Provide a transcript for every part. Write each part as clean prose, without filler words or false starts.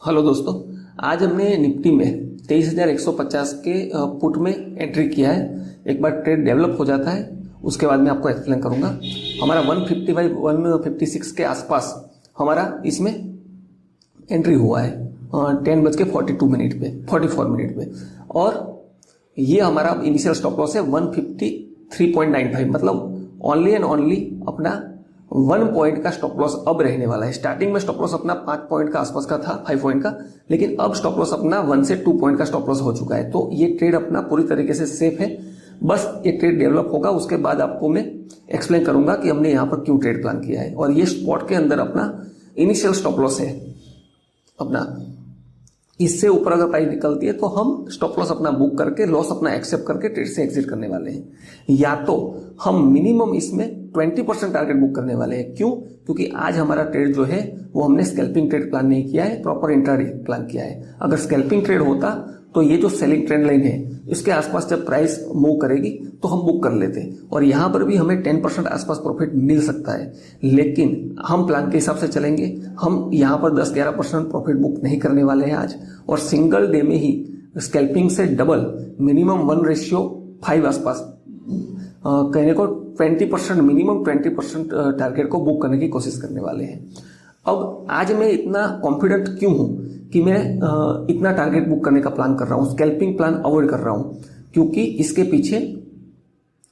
Hello दोस्तों, आज हमने निफ्टी में 23,150 के पुट में एंट्री किया है। एक बार ट्रेड डेवलप हो जाता है उसके बाद मैं आपको एक्सप्लेन करूंगा। हमारा 150 बाई 156 के आसपास हमारा इसमें एंट्री हुआ है 10:42 पे 44 मिनट पे, और ये हमारा इनिशियल स्टॉप लॉस है 153.95, मतलब ओनली एंड ओनली अपना 1 पॉइंट का स्टॉप लॉस अब रहने वाला है। स्टार्टिंग में स्टॉप लॉस अपना 5 पॉइंट का आसपास का था, 5 पॉइंट का, लेकिन अब स्टॉप लॉस अपना 1 से 2 पॉइंट का स्टॉप लॉस हो चुका है। तो ये ट्रेड अपना पूरी तरीके से सेफ है। बस ये ट्रेड डेवलप होगा उसके बाद आपको मैं एक्सप्लेन करूंगा कि हमने यहाँ पर क्यों ट्रेड प्लान किया है। और ये स्पॉट के अंदर अपना इनिशियल स्टॉप लॉस है अपना, इससे ऊपर अगर प्राइस निकलती है तो हम स्टॉप लॉस अपना बुक करके लॉस अपना एक्सेप्ट करके ट्रेड से एग्जिट करने वाले हैं। या तो हम मिनिमम इसमें 20% टारगेट बुक करने वाले हैं। क्यों? क्योंकि आज हमारा ट्रेड जो है वो हमने स्कैल्पिंग ट्रेड प्लान नहीं किया है, प्रॉपर इंट्राडे प्लान किया है। अगर स्कैल्पिंग ट्रेड होता तो ये जो सेलिंग ट्रेंड लाइन है इसके आसपास जब प्राइस मूव करेगी तो हम बुक कर लेते, और यहां पर भी हमें 10% आसपास प्रॉफिट मिल सकता है। लेकिन हम प्लान के हिसाब से चलेंगे, हम यहां पर 10-11% प्रॉफिट बुक नहीं करने वाले हैं आज, और सिंगल डे में ही स्कैल्पिंग से डबल मिनिमम 1:5 आसपास कहने को 20%, मिनिमम 20% टारगेट को बुक करने की कोशिश करने वाले हैं। अब आज मैं इतना कॉन्फिडेंट क्यों हूं कि मैं इतना टारगेट बुक करने का प्लान कर रहा हूं, स्कैल्पिंग प्लान अवॉइड कर रहा हूं? क्योंकि इसके पीछे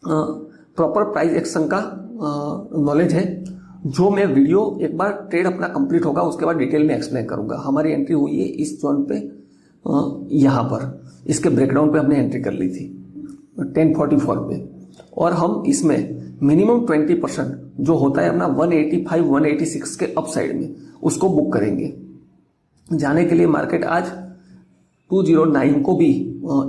प्रॉपर प्राइस एक्शन का नॉलेज है, जो मैं वीडियो एक बार ट्रेड अपना कंप्लीट होगा उसके बाद डिटेल में एक्सप्लेन करूंगा। हमारी एंट्री हुई है इस जोन पे, यहां पर इसके ब्रेकडाउन पे हमने एंट्री कर ली थी 10:44 पे, और हम इसमें मिनिमम 20% जो होता है अपना 185-186 के अप साइड में उसको बुक करेंगे। जाने के लिए मार्केट आज 209 को भी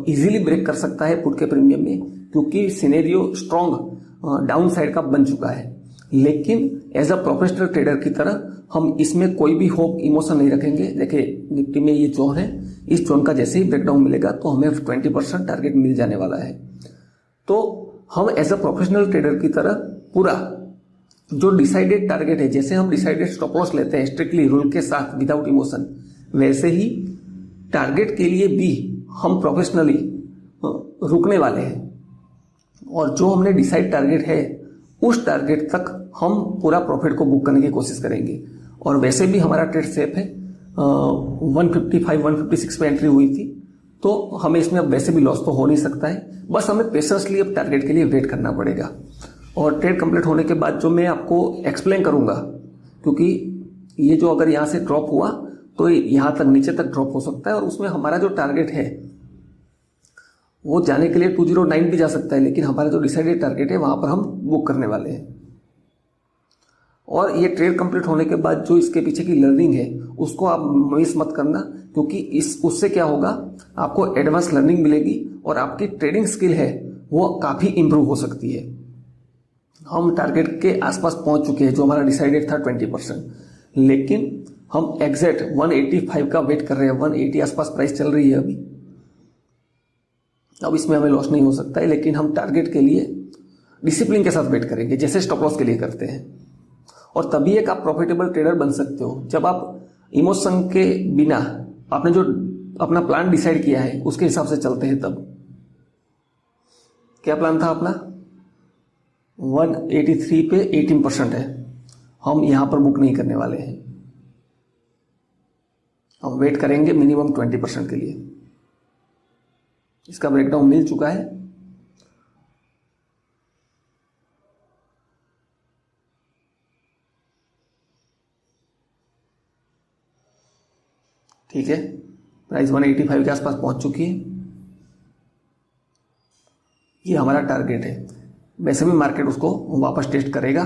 इजीली ब्रेक कर सकता है पुट के प्रीमियम में, क्योंकि सिनेरियो स्ट्रॉन्ग डाउन साइड का बन चुका है। लेकिन एज अ प्रोफेशनल ट्रेडर की तरह हम इसमें कोई भी होप इमोशन नहीं रखेंगे। देखिए निफ्टी में ये जोन है, इस जोन का जैसे ही ब्रेकडाउन मिलेगा तो हमें 20% टारगेट मिल जाने वाला है। तो हम एज अ प्रोफेशनल ट्रेडर की तरह पूरा जो डिसाइडेड टारगेट है, जैसे हम डिसाइडेड स्टॉप लॉस लेते हैं स्ट्रिक्टली रूल के साथ विदाउट इमोशन, वैसे ही टारगेट के लिए भी हम प्रोफेशनली रुकने वाले हैं। और जो हमने डिसाइड टारगेट है उस टारगेट तक हम पूरा प्रॉफिट को बुक करने की कोशिश करेंगे। और वैसे भी हमारा ट्रेड सेफ है, 155-156 पे एंट्री हुई थी, तो हमें इसमें अब वैसे भी लॉस तो हो नहीं सकता है। बस हमें पेशेंसली अब टारगेट के लिए वेट करना पड़ेगा। और ट्रेड कंप्लीट होने के बाद जो मैं आपको एक्सप्लेन करूंगा, क्योंकि ये जो अगर यहाँ से ड्रॉप हुआ तो यहाँ तक नीचे तक ड्रॉप हो सकता है, और उसमें हमारा जो टारगेट है वो जाने के लिए 209 भी जा सकता है, लेकिन हमारा जो डिसाइडेड टारगेट है वहां पर हम बुक करने वाले हैं। और ये ट्रेड कंप्लीट होने के बाद जो इसके पीछे की लर्निंग है उसको आप मिस मत करना, क्योंकि उससे क्या होगा, आपको एडवांस लर्निंग मिलेगी और आपकी ट्रेडिंग स्किल है वो काफी इंप्रूव हो सकती है। हम टारगेट के आसपास पहुंच चुके हैं, जो हमारा डिसाइडेड था 20%, लेकिन हम एग्जैक्ट 185 का वेट कर रहे हैं। 180 आसपास प्राइस चल रही है अभी। अब इसमें हमें लॉस नहीं हो सकता है, लेकिन हम टारगेट के लिए डिसिप्लिन के साथ वेट करेंगे, जैसे स्टॉप लॉस के लिए करते हैं। और तभी एक आप प्रॉफिटेबल ट्रेडर बन सकते हो जब आप इमोशन के बिना आपने जो अपना प्लान डिसाइड किया है उसके हिसाब से चलते हैं। तब क्या प्लान था अपना? 183 पे 18% है, हम यहां पर बुक नहीं करने वाले हैं। हम वेट करेंगे मिनिमम 20% के लिए। इसका ब्रेकडाउन मिल चुका है। ठीक है, प्राइस 185 के आसपास पहुंच चुकी है। ये हमारा टारगेट है। वैसे भी मार्केट उसको वापस टेस्ट करेगा,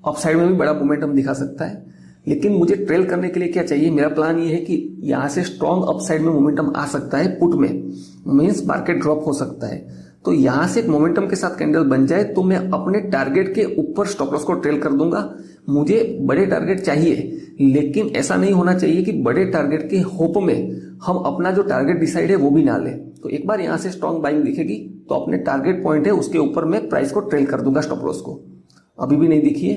अपसाइड में भी बड़ा मोमेंटम दिखा सकता है, लेकिन मुझे ट्रेल करने के लिए क्या चाहिए? मेरा प्लान ये है कि यहां से स्ट्रॉन्ग अपसाइड में मोमेंटम आ सकता है पुट में, मींस मार्केट ड्रॉप हो सकता है। तो यहां से एक मोमेंटम के साथ कैंडल बन जाए तो मैं अपने टारगेट के ऊपर स्टॉप लॉस को ट्रेल कर दूंगा। मुझे बड़े टारगेट चाहिए, लेकिन ऐसा नहीं होना चाहिए कि बड़े टारगेट के होप में हम अपना जो टारगेट डिसाइड है वो भी ना लें। तो एक बार यहां से स्ट्रॉन्ग बाइंग दिखेगी तो अपने टारगेट पॉइंट है उसके ऊपर मैं प्राइस को ट्रेल कर दूंगा स्टॉप लॉस को। अभी भी नहीं दिखी है,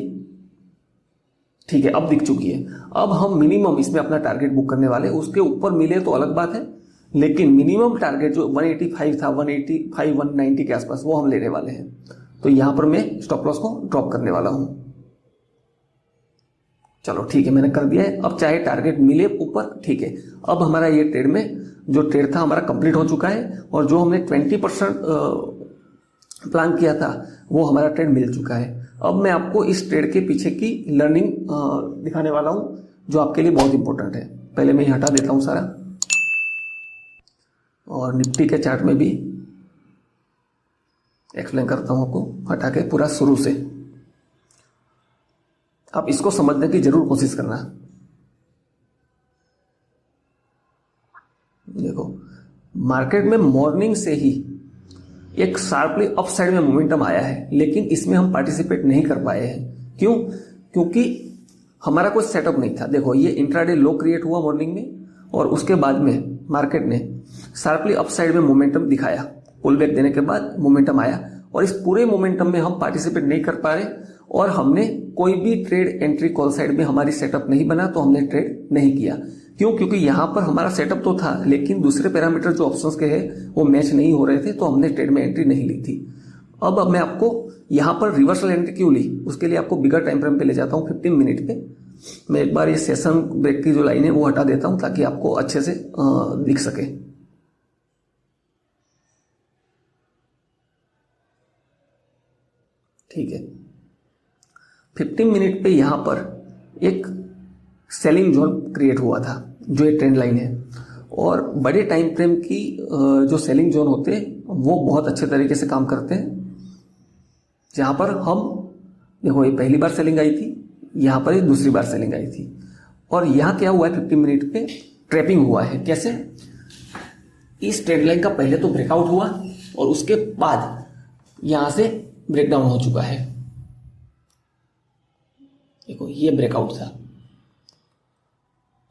ठीक है, अब दिख चुकी है। अब हम मिनिमम इसमें अपना टारगेट बुक करने वाले, उसके ऊपर मिले तो अलग बात है, लेकिन मिनिमम टारगेट जो 185 था, 185 190 के आसपास, वो हम लेने वाले हैं। तो यहां पर मैं स्टॉप लॉस को ड्रॉप करने वाला हूं। चलो ठीक है, मैंने कर दिया है। अब चाहे टारगेट मिले ऊपर, ठीक है। अब हमारा ये ट्रेड में जो ट्रेड था हमारा कंप्लीट हो चुका है, और जो हमने 20% प्लान किया था वो हमारा ट्रेड मिल चुका है। अब मैं आपको इस ट्रेड के पीछे की लर्निंग दिखाने वाला हूं, जो आपके लिए बहुत इंपॉर्टेंट है। पहले मैं हटा देता हूं सारा, और निफ्टी के चार्ट में भी एक्सप्लेन करता हूं आपको, हटा के पूरा शुरू से। आप इसको समझने की जरूर कोशिश करना। देखो, मार्केट में मॉर्निंग से ही एक शार्पली अपसाइड में मोमेंटम आया है, लेकिन इसमें हम पार्टिसिपेट नहीं कर पाए हैं। क्यों? क्योंकि हमारा कोई सेटअप नहीं था। देखो, ये इंट्राडे लो क्रिएट हुआ मॉर्निंग में, और उसके बाद में मार्केट ने शार्पली अपसाइड में मोमेंटम दिखाया, पुल बैक देने के बाद मोमेंटम आया, और इस पूरे मोमेंटम में हम पार्टिसिपेट नहीं कर पा रहे, और हमने कोई भी ट्रेड एंट्री कॉल साइड में हमारी सेटअप नहीं बना, तो हमने ट्रेड नहीं किया। क्यों? क्योंकि यहां पर हमारा सेटअप तो था, लेकिन दूसरे पैरामीटर जो ऑप्शंस के हैं वो मैच नहीं हो रहे थे, तो हमने ट्रेड में एंट्री नहीं ली थी। अब मैं आपको यहां पर रिवर्सल एंट्री क्यों ली, उसके लिए आपको बिगर टाइम फ्रेम पे ले जाता हूं, 15 मिनट पे। मैं एक बार ये सेशन ब्रेक की जो लाइन है वो हटा देता हूं, ताकि आपको अच्छे से दिख सके। ठीक है, 15 मिनट पे यहां पर एक सेलिंग जोन क्रिएट हुआ था, जो एक ट्रेंड लाइन है, और बड़े टाइम फ्रेम की जो सेलिंग जोन होते हैं वो बहुत अच्छे तरीके से काम करते हैं। जहां पर हम देखो, ये पहली बार सेलिंग आई थी, यहां पर ये दूसरी बार सेलिंग आई थी, और यहां क्या हुआ है, 15 मिनट पे ट्रैपिंग हुआ है। कैसे? इस ट्रेंड लाइन का पहले तो ब्रेकआउट हुआ, और उसके बाद यहां से ब्रेकडाउन हो चुका है। देखो, ये ब्रेकआउट था,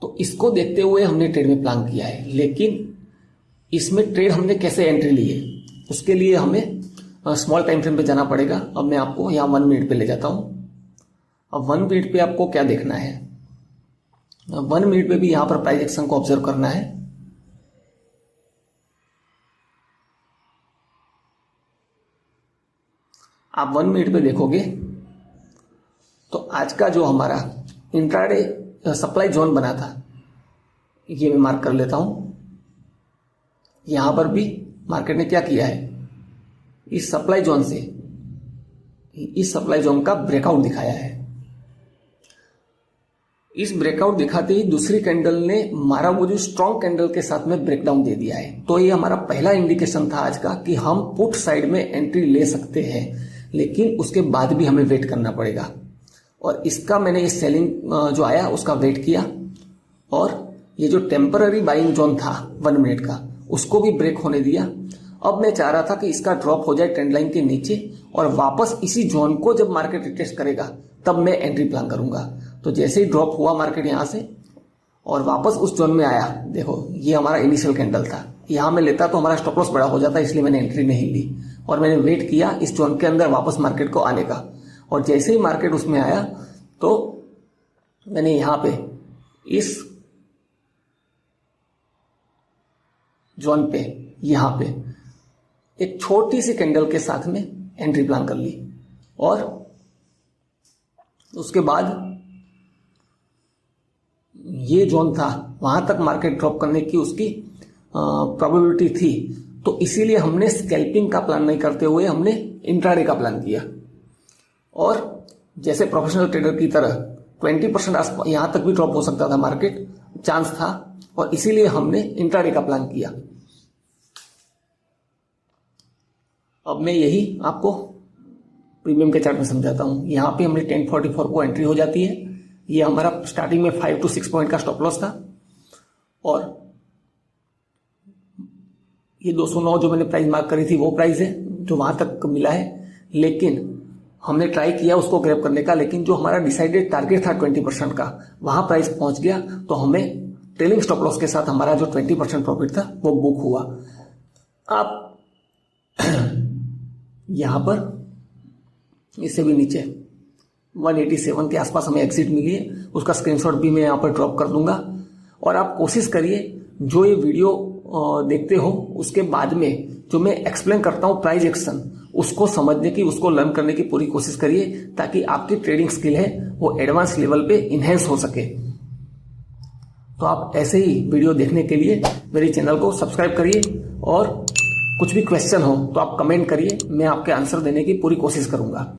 तो इसको देखते हुए हमने ट्रेड में प्लान किया है, लेकिन इसमें ट्रेड हमने कैसे एंट्री ली है, उसके लिए हमें स्मॉल टाइम फ्रेम पे जाना पड़ेगा। अब मैं आपको यहाँ 1 मिनट पे ले जाता हूं। अब 1 मिनट पे आपको क्या देखना है, 1 मिनट पे भी यहां पर प्राइस एक्शन को ऑब्जर्व करना है। आप 1 मिनट पे देखोगे तो आज का जो हमारा इंट्राडे सप्लाई जोन बना था, ये मैं मार्क कर लेता हूं। यहां पर भी मार्केट ने क्या किया है, इस सप्लाई जोन से इस सप्लाई जोन का ब्रेकआउट दिखाया है। इस ब्रेकआउट दिखाते ही दूसरी कैंडल ने हमारा वो जो स्ट्रॉन्ग कैंडल के साथ में ब्रेकडाउन दे दिया है। तो ये हमारा पहला इंडिकेशन था आज का कि हम पुट साइड में एंट्री ले सकते हैं, लेकिन उसके बाद भी हमें वेट करना पड़ेगा। और इसका मैंने ये सेलिंग जो आया उसका वेट किया, और ये जो टेम्पररी बाइंग जोन था 1 मिनट का, उसको भी ब्रेक होने दिया। अब मैं चाह रहा था कि इसका ड्रॉप हो जाए ट्रेंड लाइन के नीचे, और वापस इसी जोन को जब मार्केट रिटेस्ट करेगा तब मैं एंट्री प्लान करूंगा। तो जैसे ही ड्रॉप हुआ मार्केट यहां से और वापस उस जोन में आया, देखो ये हमारा इनिशियल कैंडल था, यहां में लेता तो हमारा स्टॉप लॉस बड़ा हो जाता, इसलिए मैंने एंट्री नहीं ली, और मैंने वेट किया इस जोन के अंदर वापस मार्केट को आने का। और जैसे ही मार्केट उसमें आया तो मैंने यहां पे इस जोन पे यहां पे एक छोटी सी कैंडल के साथ में एंट्री प्लान कर ली, और उसके बाद ये जोन था वहां तक मार्केट ड्रॉप करने की उसकी प्रोबेबिलिटी थी। तो इसीलिए हमने स्कैल्पिंग का प्लान नहीं करते हुए हमने इंट्राडे का प्लान किया, और जैसे प्रोफेशनल ट्रेडर की तरह 20% यहां तक भी ड्रॉप हो सकता था मार्केट, चांस था, और इसीलिए हमने इंट्राडे का प्लान किया। अब मैं यही आपको प्रीमियम के चार्ट में समझाता हूं। यहां पे हमने 1044 को एंट्री हो जाती है, ये हमारा स्टार्टिंग में 5 to 6 पॉइंट का स्टॉप लॉस था, और ये 209 जो मैंने प्राइस मार्क करी थी वो प्राइस है जो वहां तक मिला है। लेकिन हमने ट्राई किया उसको ग्रैब करने का, लेकिन जो हमारा डिसाइडेड टारगेट था 20% का, वहां प्राइस पहुंच गया, तो हमें ट्रेलिंग स्टॉप लॉस के साथ हमारा जो 20% प्रॉफिट था वो बुक हुआ। आप यहां पर इससे भी नीचे 187 के आसपास हमें एग्जिट मिली है, उसका स्क्रीनशॉट भी मैं यहाँ पर ड्रॉप कर दूंगा। और आप कोशिश करिए जो ये वीडियो देखते हो उसके बाद में जो मैं एक्सप्लेन करता हूँ प्राइस एक्शन, उसको समझने की, उसको लर्न करने की पूरी कोशिश करिए, ताकि आपकी ट्रेडिंग स्किल है वो एडवांस लेवल पे इन्हेंस हो सके। तो आप ऐसे ही वीडियो देखने के लिए मेरे चैनल को सब्सक्राइब करिए, और कुछ भी क्वेश्चन हो तो आप कमेंट करिए, मैं आपके आंसर देने की पूरी कोशिश करूंगा।